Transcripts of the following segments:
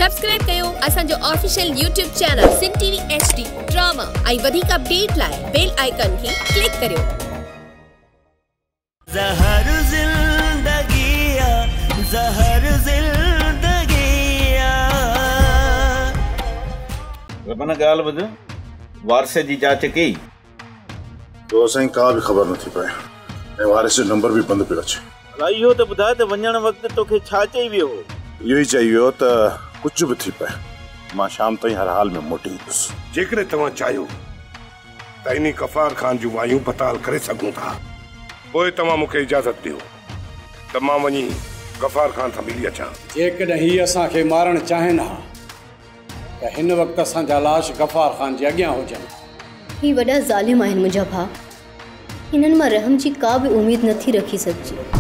Subscribe कयो असांजो official YouTube channel सिन टीवी HD ड्रामा आई वधिक अपडेट लाए बेल आइकन खे क्लिक करियो। ज़हर ज़िंदगिया ज़हर ज़िंदगिया रमन गाल ॿुध वारसे जी जांच कई तो असां का भी खबर नथी पए ऐं वारिस जो नंबर भी बंद पियो अचे। अला इहो त ॿुधाए त वञण वक़्तु तोखे छा चई वियो हो? इहो ही चई वियो त कुछ भी थी पए मां शाम ताईं हर हाल में मोटी ईंदुसि। जेकॾहिं तव्हां चाहियो त इन गफ़ार खान जूं वायूं पताल करे सघूं था पोइ तव्हां मूंखे इजाज़त ॾियो त मां वञी गफ़ार खान सां मिली अचां। जेकॾहिं ही असांखे मारणु चाहिनि हा त हिन वक़्तु असांजा लाश गफ़ार खान जे अॻियां हुजनि। ही वॾा ज़ालिम आहिनि मुंहिंजा भाउ, हिननि मां रहम जी का बि उम्मीद नथी रखी सघिजे।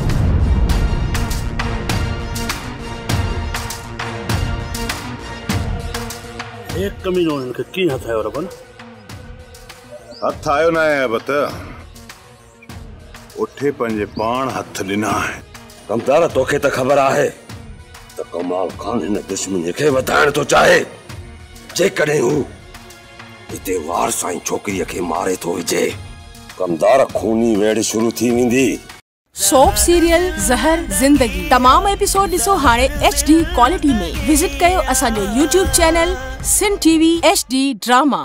एक कमीनो इनके की हथ है रबन? हथ आयो ना है बत उठे पंजे पान हथ ॾिना है। कमदार तोखे त खबर आहे त कमाल खान हिन दुश्मन खे वधाइण थो चाहे। जेकॾहिं हू हिते वार सां छोकिरीअ खे मारे थो विझे कमदार खूनी वेड़ शुरू थी वेंदी। सोप सीरियल ज़हर ज़िंदगी तमाम एपिसोड ॾिसो हाणे HD क्वालिटी में। विजिट कयो असांजो YouTube चैनल सिन टीवी HD ड्रामा।